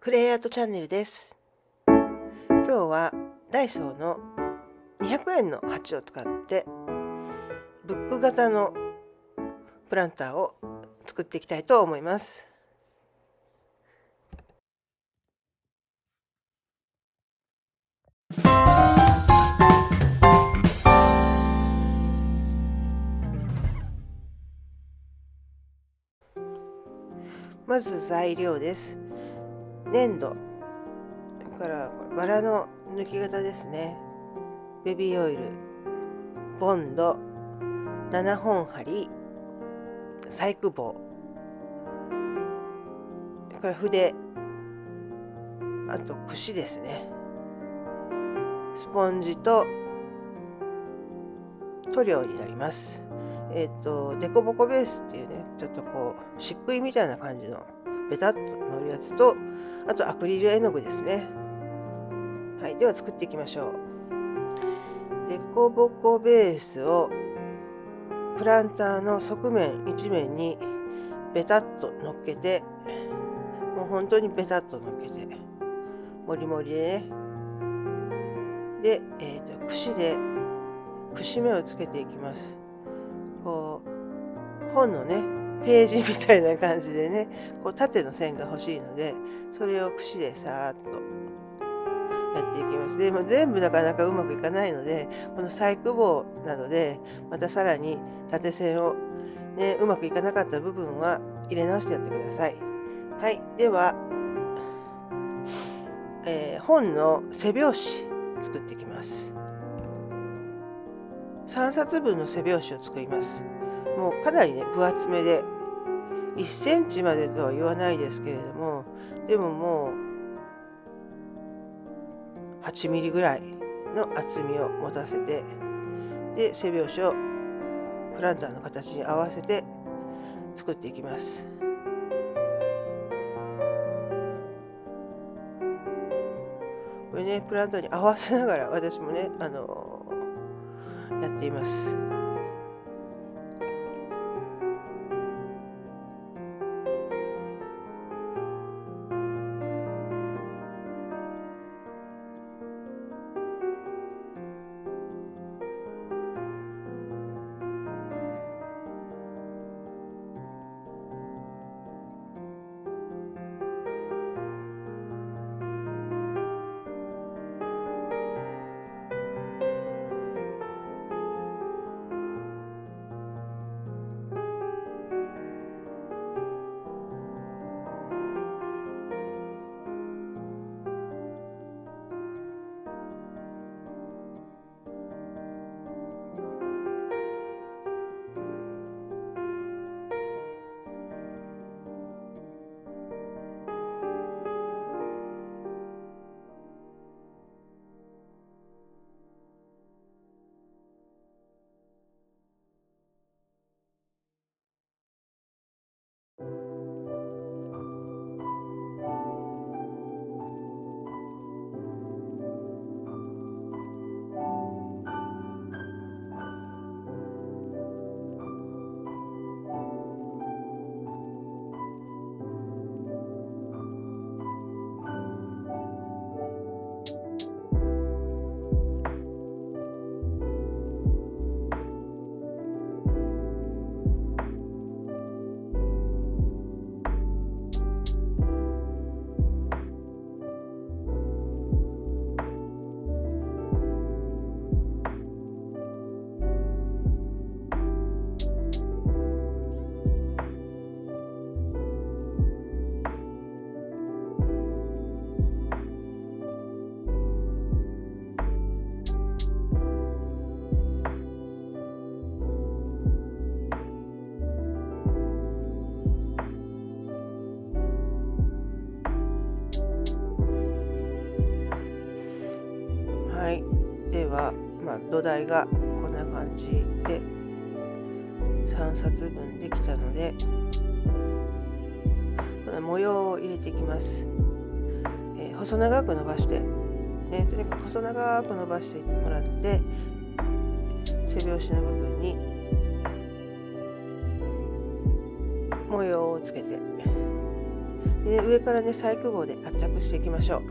クレイアートチャンネルです。今日はダイソーの200円の鉢を使ってブック型のプランターを作っていきたいと思います。まず材料です。粘土、それからバラの抜き型ですね。ベビーオイル、ボンド、7本針、細工棒、それから筆、あと櫛ですね。スポンジと塗料になります。デコボコベースっていうね、ちょっとこう漆喰みたいな感じのベタッと乗るやつと、あとアクリル絵の具ですね。はい、では作っていきましょう。デコボコベースをプランターの側面一面にベタッと乗っけて、もう本当にベタッと乗っけて、もりもりでね。で、櫛で櫛目をつけていきます。こう本のねページみたいな感じでね、こう縦の線が欲しいので、それを櫛でさーっとやっていきます。でも全部なかなかうまくいかないので、この細工棒などでまたさらに縦線をね、うまくいかなかった部分は入れ直してやってください。はい、では、本の背表紙作っていきます。3冊分の背表紙を作ります。もうかなりね分厚めで1センチまでとは言わないですけれども、でももう8ミリぐらいの厚みを持たせて、で背表紙をプランターの形に合わせて作っていきます。これねプランターに合わせながら私もねやっています。はい、では、土台がこんな感じで3冊分できたので、この模様を入れていきます。細長く伸ばして、とにかく細長く伸ばしてもらって、背表紙の部分に模様をつけて、で、上からね細工棒で圧着していきましょう。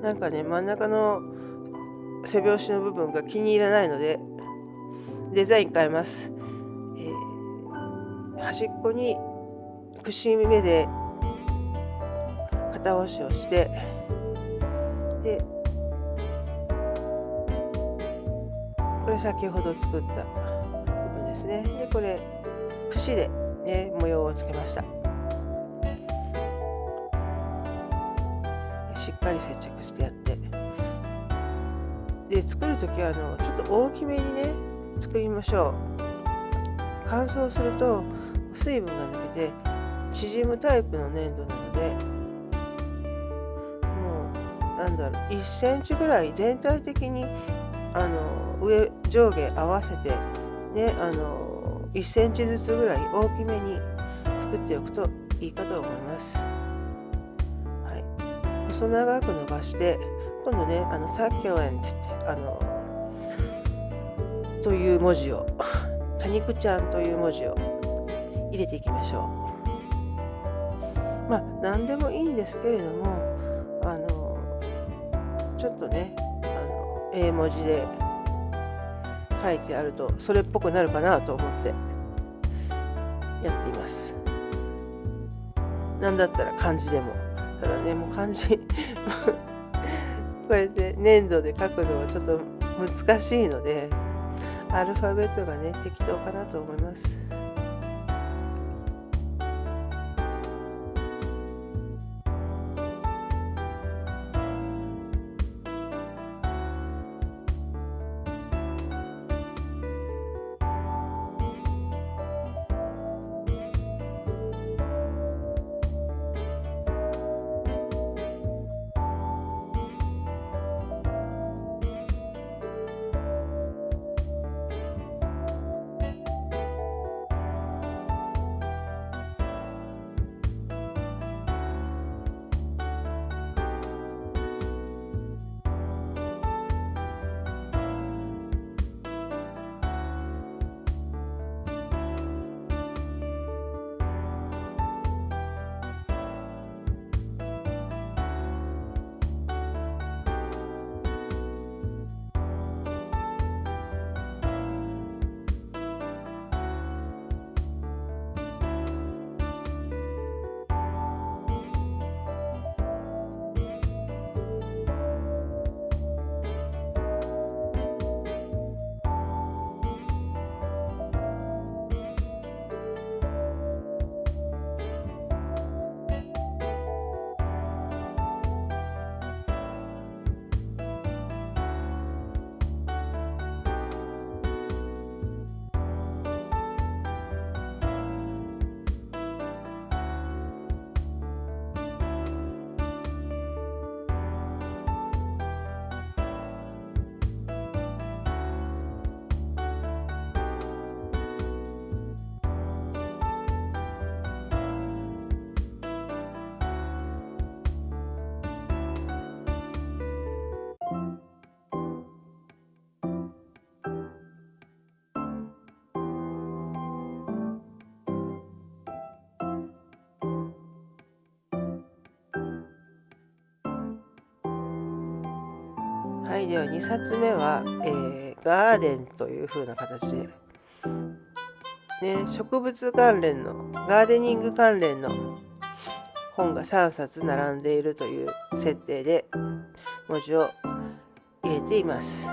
なんかね、真ん中の背拍子の部分が気に入らないのでデザイン変えます。端っこに串目で片押しをして、でこれ先ほど作った部分ですね。でこれ串でね模様をつけました。しっかり接着してやって、で作る時はちょっと大きめにね作りましょう。乾燥すると水分が抜けて縮むタイプの粘土なので、もうなんだろう、1センチぐらい全体的に上上下合わせてね1センチずつぐらい大きめに作っておくといいかと思います。はい、細長く伸ばして、今度ねサキュレントってという文字を多肉ちゃんという文字を入れていきましょう。まあ何でもいいんですけれども、ちょっとね英文字で書いてあるとそれっぽくなるかなと思ってやっています。なんだったら漢字でも。ただね、もう漢字こうやって粘土で書くのはちょっと難しいので、アルファベットがね適当かなと思います。はい、では2冊目は、ガーデンという風な形で、ね、植物関連のガーデニング関連の本が3冊並んでいるという設定で文字を入れています。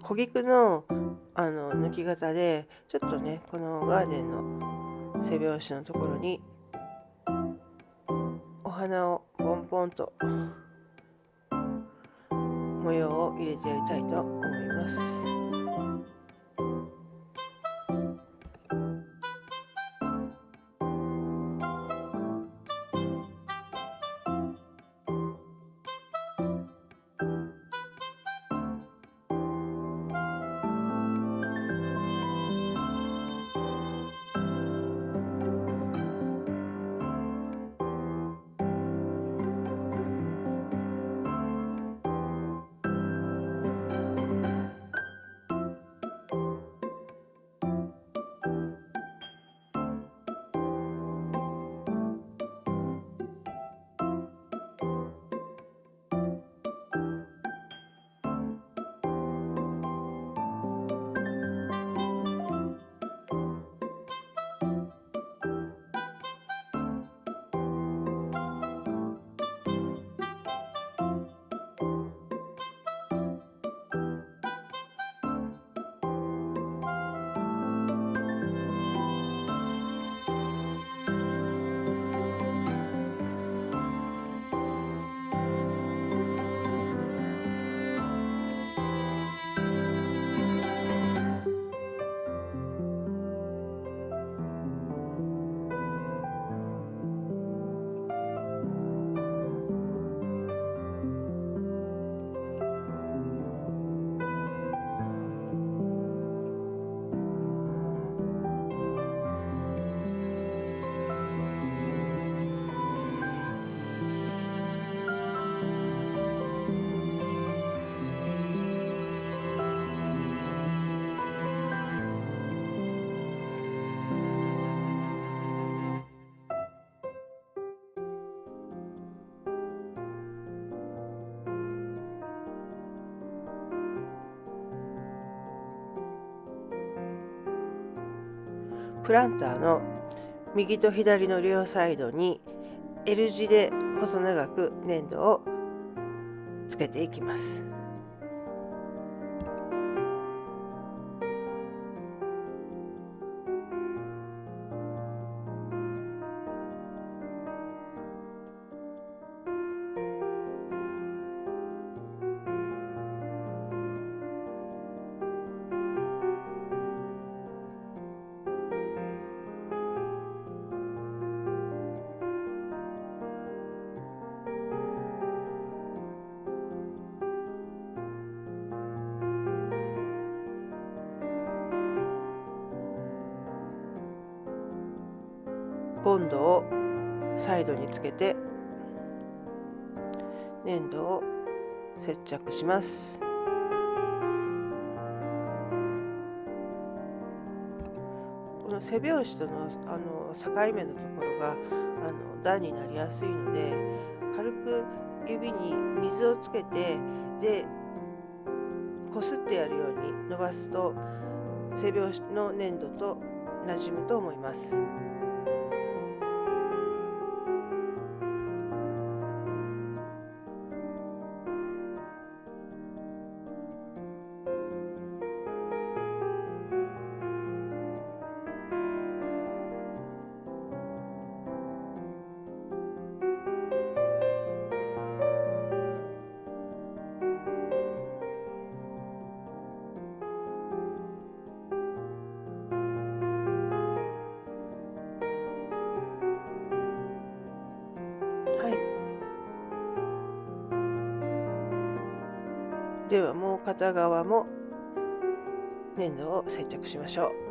小菊の抜き型でちょっとね、このガーデンの背拍子のところにお花をポンポンと模様を入れてやりたいと思います。プランターの右と左の両サイドに L 字で細長く粘土をつけていきます。ボンドをサイドにつけて粘土を接着します。この背拍子との境目のところが段になりやすいので、軽く指に水をつけてでこすってやるように伸ばすと背拍子の粘土と馴染むと思います。ではもう片側も粘土を接着しましょう。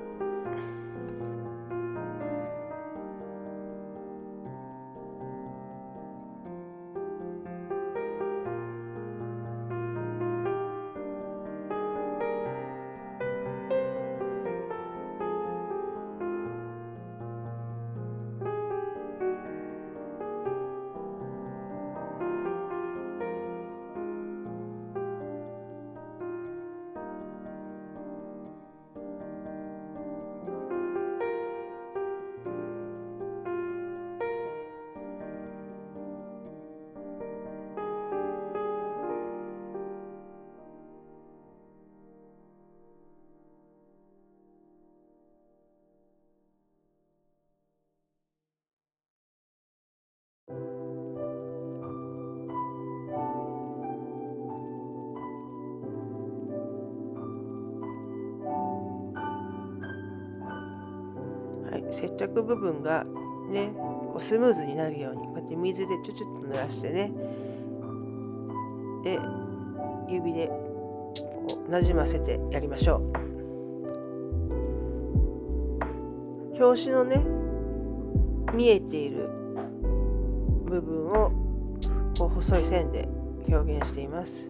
はい、接着部分がね、こうスムーズになるようにこうやって水でちょちょっと濡らしてね、で指でこうなじませてやりましょう。表紙のね見えている部分をこう細い線で表現しています。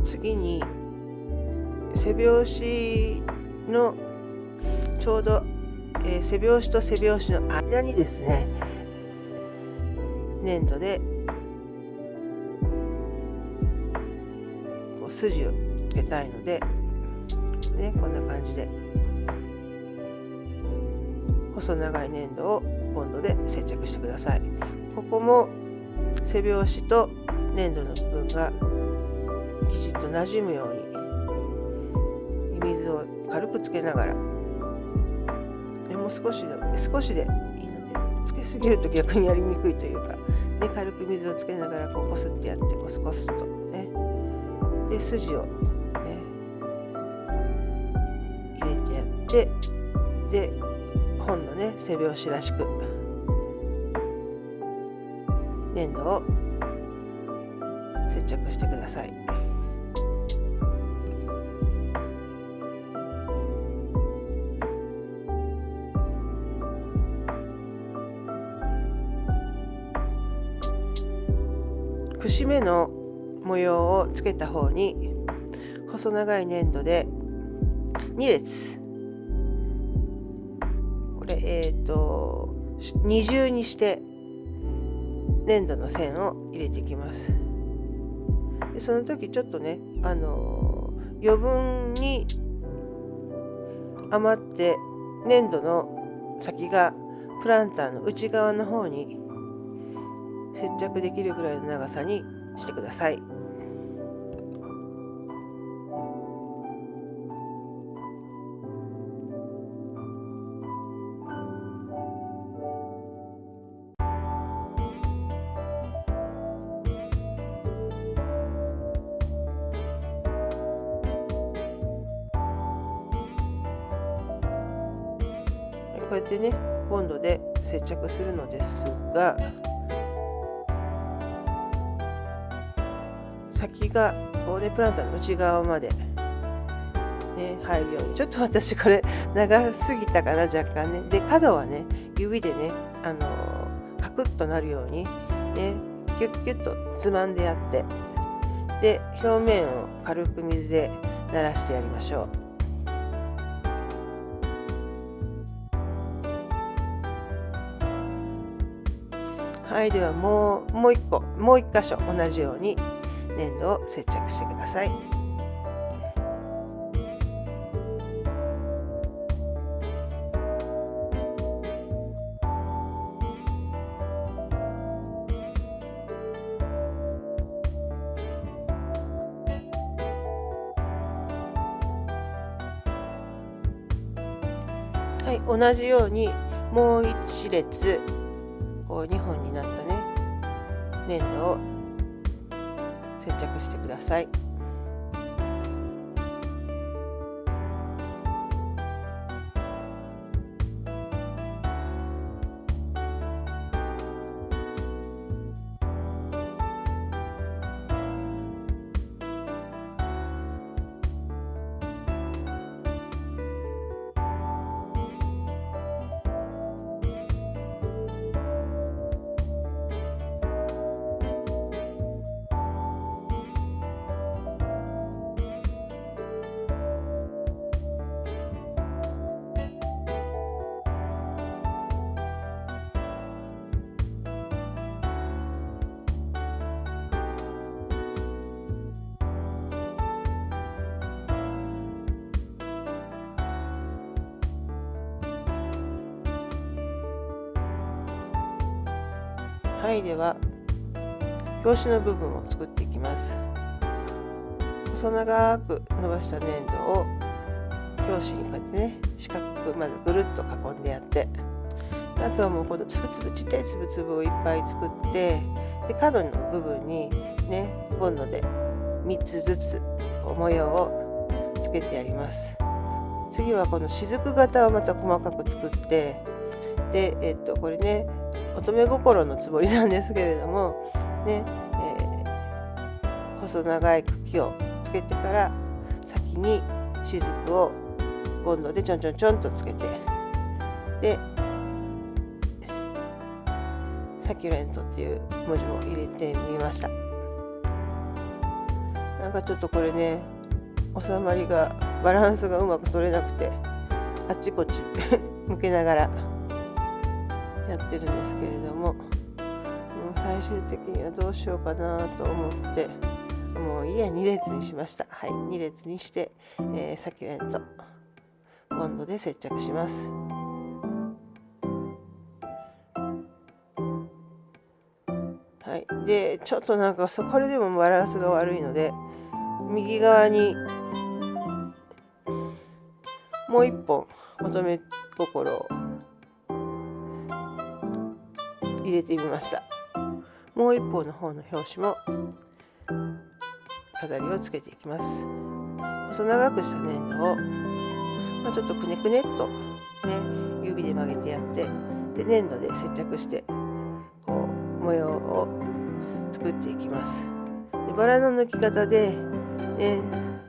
次に背拍子のちょうど、背拍子と背拍子の間にですね、粘土でこう筋をつけたいので、ね、こんな感じで細長い粘土をボンドで接着してください。ここも背拍子と粘土の部分がきちっと馴染むように水を軽くつけながら、もう少しでいいので、つけすぎると逆にやりにくいというか、ね、軽く水をつけながらこうこすってやってコスコスとね、で筋をね入れてやって、で本のね背拍子らしく粘土を接着してください。節目の模様をつけた方に細長い粘土で2列、これ二重にして粘土の線を入れていきます。でその時ちょっとね、余分に余って粘土の先がプランターの内側の方に接着できるぐらいの長さにしてください。こうやってねボンドで接着するのですが、先がこうねプランターの内側まで、ね、入るように、ちょっと私これ長すぎたかな若干ね。で角はね指でねカクッとなるようにねキュッキュッとつまんでやって、で表面を軽く水で慣らしてやりましょう。はい、ではもう一箇所同じように粘土を接着してください。はい、同じようにもう1列こう2本になったね粘土を接着してください。はい、では表紙の部分を作っていきます。細長く伸ばした粘土を表紙にこうやってね四角くまずぐるっと囲んでやって、あとはもうこのつぶつぶちっちゃいつぶつぶをいっぱい作って、で角の部分にねボンドで3つずつ模様をつけてやります。次はこの雫型をまた細かく作って、でこれね乙女心のつもりなんですけれどもね、細長い茎をつけてから先に雫をボンドでちょんちょんちょんとつけて、でサキュレントっていう文字も入れてみました。なんかちょっとこれね収まりがバランスがうまく取れなくてあっちこっち向けながらやってるんですけれども、もう最終的にはどうしようかなと思って、もういいや2列にしました。はい、2列にして、サキュレントボンドで接着します。はい、でちょっとなんかこれでもバランスが悪いので右側にもう一本乙女心を入れてみました。もう一方の方の表紙も飾りをつけていきます。細長くした粘土を、ちょっとくねくねっとね指で曲げてやって、で粘土で接着してこう模様を作っていきます。でバラの抜き方で、ね、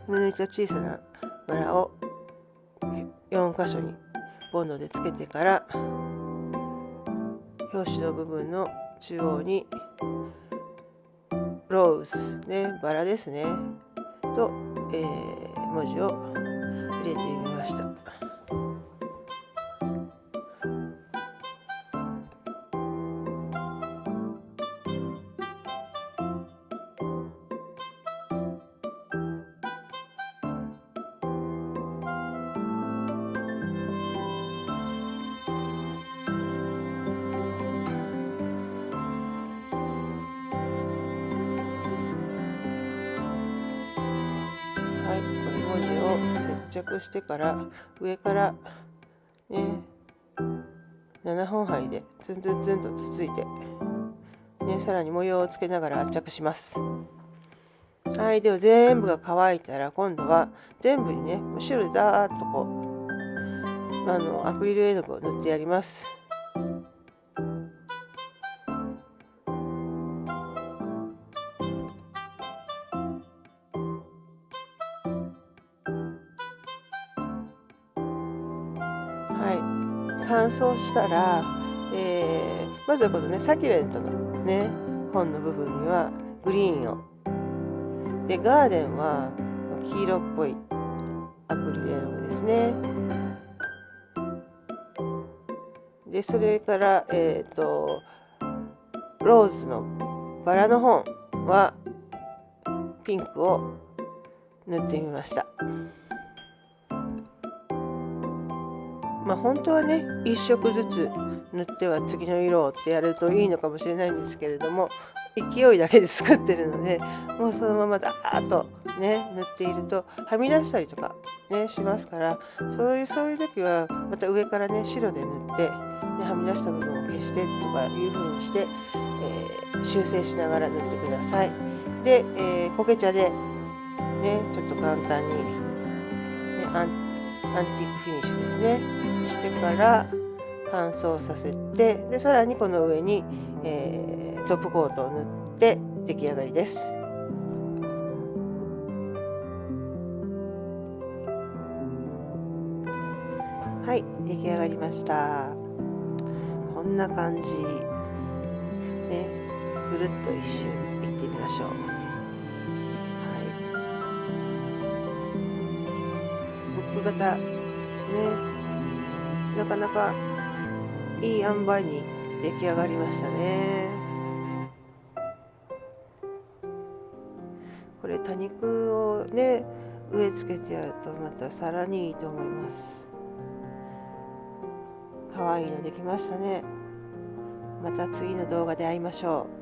抜いた小さなバラを4箇所にボンドでつけてから、表紙の部分の中央にローズ、ね、バラですねと、文字を入れてみました。文字を接着してから上からね7本針でツンツンツンとつついて、ね、さらに模様をつけながら圧着します。はい、では全部が乾いたら今度は全部にね白でダーッとこうアクリル絵の具を塗ってやります。はい、乾燥したら、まずはこのねサキュレントのね本の部分にはグリーンを、でガーデンは黄色っぽいアクリル絵の具ですね。でそれからローズのバラの本はピンクを塗ってみました。本当はね1色ずつ塗っては次の色をってやるといいのかもしれないんですけれども、勢いだけで作ってるのでもうそのままダーッとね塗っているとはみ出したりとかねしますから、そういう時はまた上からね白で塗って、ね、はみ出した部分を消してとかいう風にして、修正しながら塗ってください。で、コケ茶でねちょっと簡単に、ね、アンティークフィニッシュですねしてから乾燥させて、でさらにこの上に、トップコートを塗って出来上がりです。はい、出来上がりました。こんな感じね、ぐるっと一周いってみましょう。はい、ブック型ね、なかなかいい塩梅に出来上がりましたね。これ多肉をね植え付けてやるとまたさらにいいと思います。可愛いのできましたね。また次の動画で会いましょう。